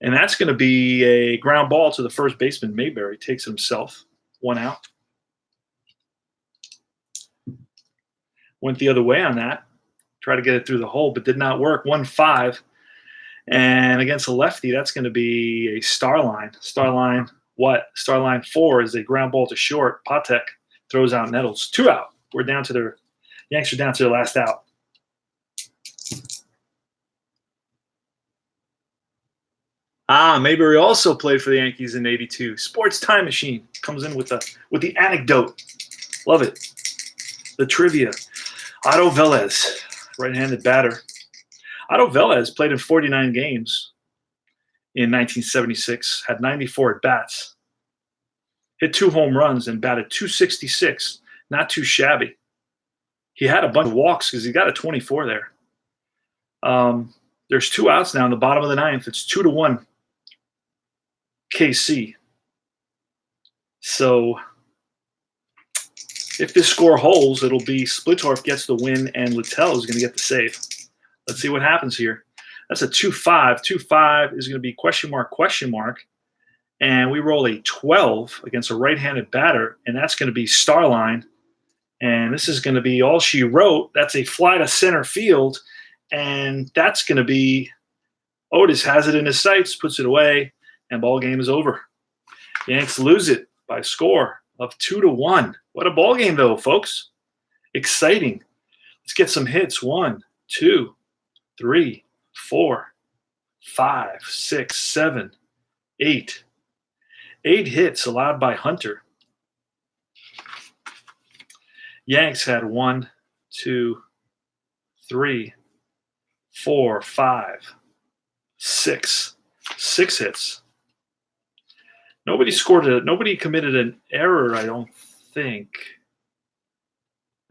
And that's going to be a ground ball to the first baseman, Mayberry. Takes it himself. 1 out. Went the other way on that. Tried to get it through the hole, but did not work. 1-5. And against a lefty, that's going to be a star line. Star line what? Star line 4 is a ground ball to short. Patek throws out Nettles. 2 out. We're down to their Yanks are down to their last out. Mayberry also played for the Yankees in '82. Sports Time Machine comes in with the anecdote. Love it. The trivia. Otto Velez, right-handed batter. Otto Velez played in 49 games in 1976, had 94 at-bats, hit 2 home runs, and batted .266. Not too shabby. He had a bunch of walks because he got a 24 there. There's 2 outs now in the bottom of the 9th. It's 2-1 KC. So if this score holds, it'll be Splittorff gets the win and Littell is going to get the save. Let's see what happens here. That's a 2-5. 2-5 is going to be question mark. And we roll a 12 against a right-handed batter, and that's going to be star line. And this is going to be all she wrote. That's a fly to center field, and that's going to be Otis has it in his sights, puts it away, and ball game is over. Yanks lose it by a score of 2-1. What a ball game, though, folks. Exciting. Let's get some hits. 1, 2, 3, 4, 5, 6, 7, 8. 8 hits allowed by Hunter. Yanks had 1, 2, 3, 4, 5, 6. 6 hits. Nobody committed an error, I don't think.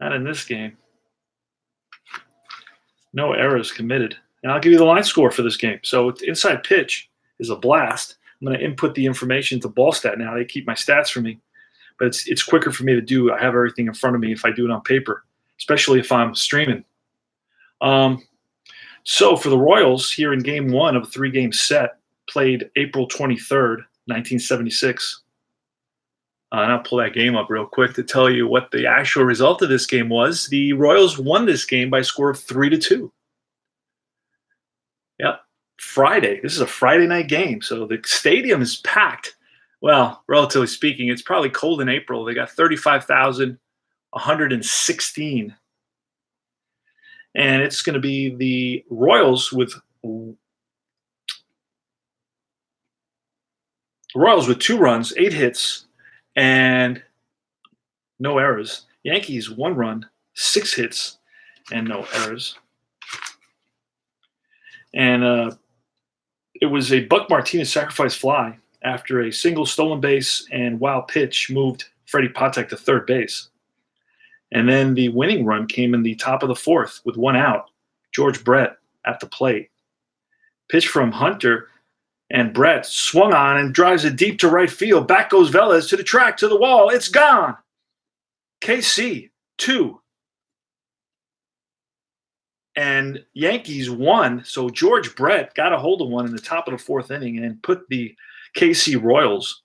Not in this game. No errors committed. And I'll give you the line score for this game. So inside pitch is a blast. I'm going to input the information to Ballstat now. They keep my stats for me. But it's quicker for me to do. I have everything in front of me if I do it on paper, especially if I'm streaming. So for the Royals here in Game 1 of a 3-game set, played April 23rd, 1976. And I'll pull that game up real quick to tell you what the actual result of this game was. The Royals won this game by a score of 3-2. Yep, Friday. This is a Friday night game, so the stadium is packed. Well, relatively speaking, it's probably cold in April. They got 35,116. And it's going to be the Royals with 2 runs, 8 hits, and no errors. Yankees 1 run, 6 hits, and no errors. And it was a Buck Martinez sacrifice fly after a single stolen base and wild pitch moved Freddie Patek to third base. And then the winning run came in the top of the 4th with 1 out. George Brett at the plate. Pitch from Hunter, and Brett swung on and drives it deep to right field. Back goes Velez to the track, to the wall. It's gone. KC 2. And Yankees 1. So George Brett got a hold of one in the top of the 4th inning and put the KC Royals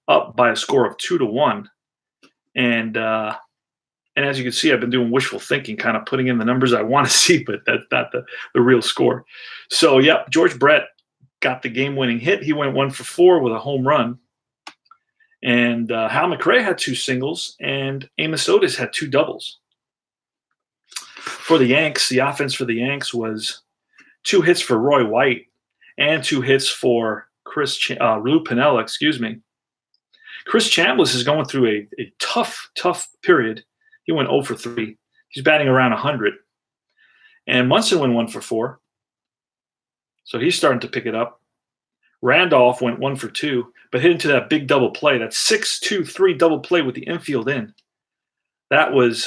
up by a score of 2-1. And as you can see, I've been doing wishful thinking, kind of putting in the numbers I want to see, but that's not the real score. So, yep, George Brett got the game-winning hit. He went 1 for 4 with a home run. And Hal McRae had 2 singles, and Amos Otis had 2 doubles. For the Yanks, the offense for the Yanks was 2 hits for Roy White and 2 hits for Lou Piniella, Chris Chambliss is going through a tough period. He went 0 for 3. He's batting around 100. And Munson went 1 for 4. So he's starting to pick it up. Randolph went 1 for 2, but hit into that big double play. That 6-2-3 double play with the infield in. That was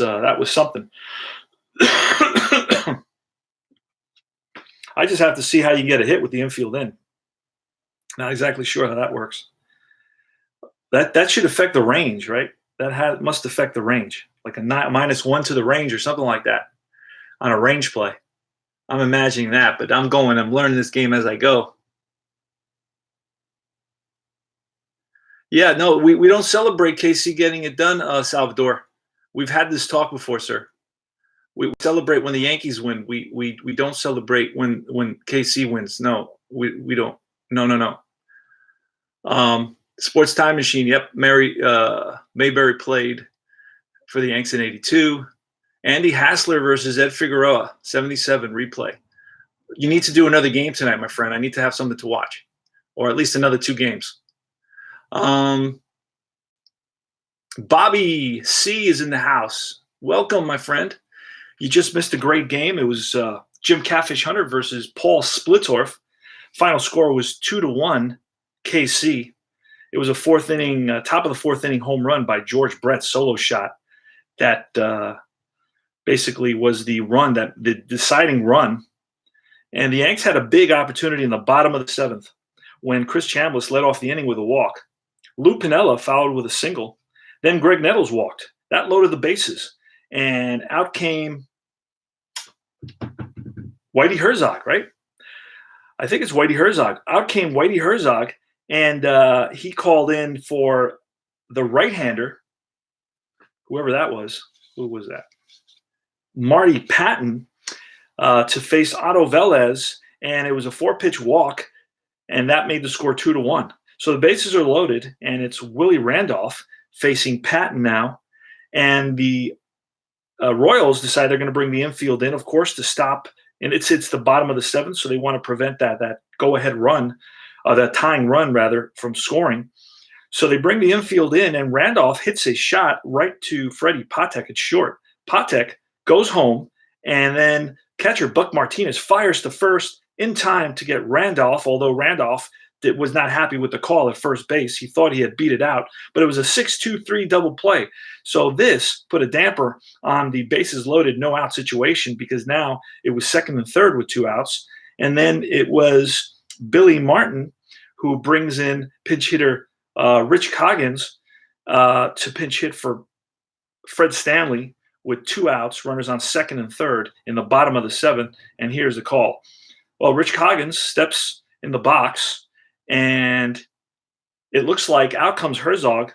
something. I just have to see how you get a hit with the infield in. Not exactly sure how that works. That should affect the range, right? That must affect the range, like a -1 to the range or something like that on a range play. I'm imagining that, but I'm learning this game as I go. Yeah, no, we don't celebrate KC getting it done, Salvador. We've had this talk before, sir. We celebrate when the Yankees win. We don't celebrate when KC wins. No, we don't. No, no, no. Sports Time Machine. Yep, Mary Mayberry played for the Yanks in '82. Andy Hassler versus Ed Figueroa, '77 replay. You need to do another game tonight, my friend. I need to have something to watch, or at least another 2 games. Bobby C is in the house. Welcome, my friend. You just missed a great game. It was Jim Catfish Hunter versus Paul Splitorf. Final score was 2-1 KC. It was a fourth inning, top of the fourth inning home run by George Brett's solo shot that basically was the deciding run. And the Yanks had a big opportunity in the bottom of the seventh when Chris Chambliss led off the inning with a walk. Lou Piniella fouled with a single. Then Greg Nettles walked. That loaded the bases. And out came Whitey Herzog, right? I think it's Whitey Herzog. Out came Whitey Herzog, and he called in for the right-hander, whoever that was. Who was that? Marty Patton to face Otto Velez, and it was a 4-pitch walk, and that made the score 2-1. So the bases are loaded, and it's Willie Randolph facing Patton now, and the Royals decide they're going to bring the infield in, of course, to stop. And it's the bottom of the seventh, so they want to prevent that go-ahead run, that tying run, rather, from scoring. So they bring the infield in, and Randolph hits a shot right to Freddie Patek at short. Patek goes home, and then catcher Buck Martinez fires to first in time to get Randolph, although Randolph was not happy with the call at first base. He thought he had beat it out, but it was a 6-2-3 double play. So this put a damper on the bases loaded, no out situation, because now it was second and third with 2 outs. And then it was Billy Martin who brings in pinch hitter Rich Coggins to pinch hit for Fred Stanley with 2 outs, runners on second and third in the bottom of the seventh. And here's the call. Well, Rich Coggins steps in the box, and it looks like out comes Herzog.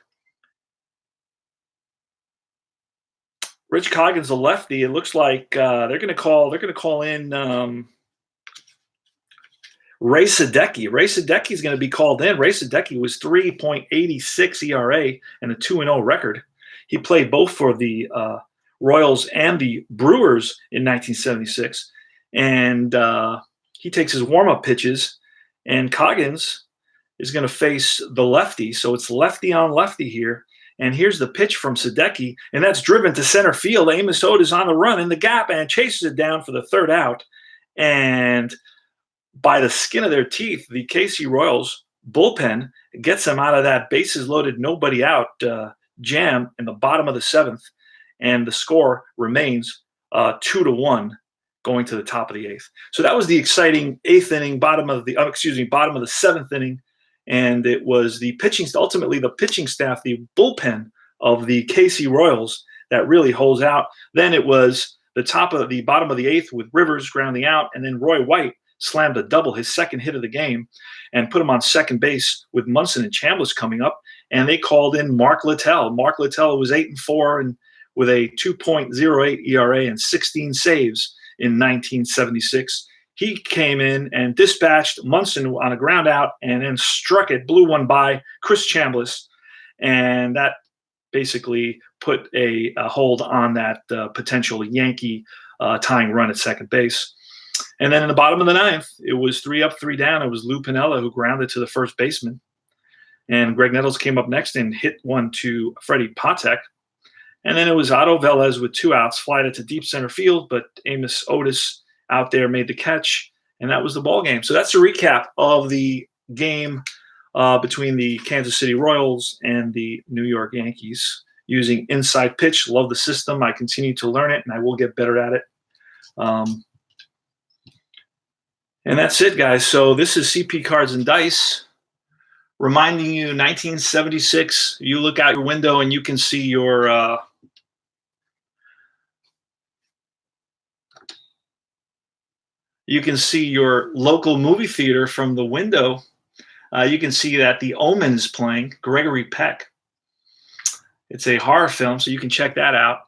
Rich Coggins, a lefty. It looks like they're going to call in Ray Sadecki. Ray Sadecki is going to be called in. Ray Sadecki was 3.86 ERA and a 2-0 record. He played both for the Royals and the Brewers in 1976, and he takes his warm-up pitches, and Coggins is going to face the lefty. So it's lefty on lefty here. And here's the pitch from Sadecki, and that's driven to center field. Amos Oda is on the run in the gap and chases it down for the third out. And by the skin of their teeth, the KC Royals bullpen gets them out of that bases loaded, nobody out jam in the bottom of the seventh. And the score remains 2-1 going to the top of the eighth. So that was the exciting eighth inning, bottom of the seventh inning. And it was ultimately the pitching staff, the bullpen of the KC Royals that really holds out. Then it was the bottom of the eighth with Rivers grounding out, and then Roy White slammed a double, his second hit of the game, and put him on second base with Munson and Chambliss coming up. And they called in Mark Littell. Mark Littell was 8-4 and with a 2.08 ERA and 16 saves in 1976. He came in and dispatched Munson on a ground out and then blew one by Chris Chambliss. And that basically put a hold on that potential Yankee tying run at second base. And then in the bottom of the ninth, it was 3 up, 3 down. It was Lou Piniella who grounded to the first baseman. And Greg Nettles came up next and hit one to Freddie Patek. And then it was Otto Velez with 2 outs, flied it to deep center field, but Amos Otis out there made the catch, and that was the ball game. So that's a recap of the game between the Kansas City Royals and the New York Yankees using Inside Pitch. Love the system. I continue to learn it, and I will get better at it. And that's it, guys. So this is CP Cards and Dice. reminding you 1976. You look out your window and you can see your local movie theater from the window. You can see that The Omen's playing, Gregory Peck. It's a horror film, so you can check that out.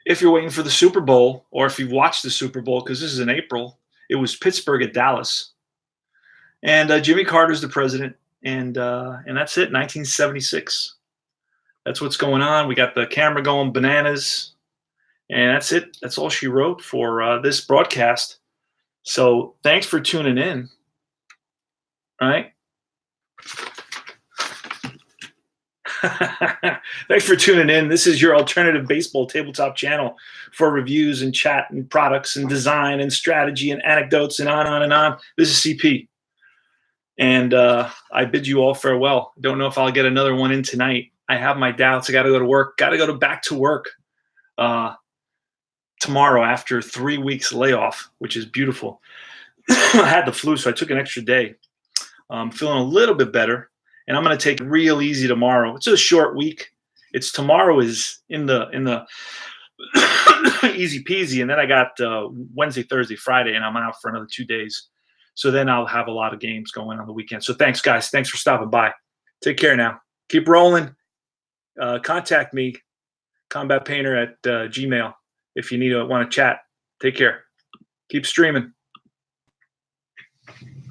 If you're waiting for the Super Bowl, or if you've watched the Super Bowl, because this is in April, it was Pittsburgh at Dallas. And Jimmy Carter's the president, and that's it, 1976. That's what's going on. We got the camera going bananas, and that's it. That's all she wrote for this broadcast. So thanks for tuning in. All right. Thanks for tuning in. This is your alternative baseball tabletop channel for reviews and chat and products and design and strategy and anecdotes and on and on. This is CP. And I bid you all farewell. Don't know if I'll get another one in tonight. I have my doubts. I got to go to work. Got to go back to work tomorrow after 3 weeks layoff, which is beautiful. I had the flu, so I took an extra day. I'm feeling a little bit better, and I'm going to take it real easy tomorrow. It's a short week. Tomorrow is in the easy peasy, and then I got Wednesday, Thursday, Friday, and I'm out for another 2 days. So then I'll have a lot of games going on the weekend. So thanks, guys. Thanks for stopping by. Take care now. Keep rolling. Contact me, combatpainter at Gmail, if you want to chat. Take care. Keep streaming.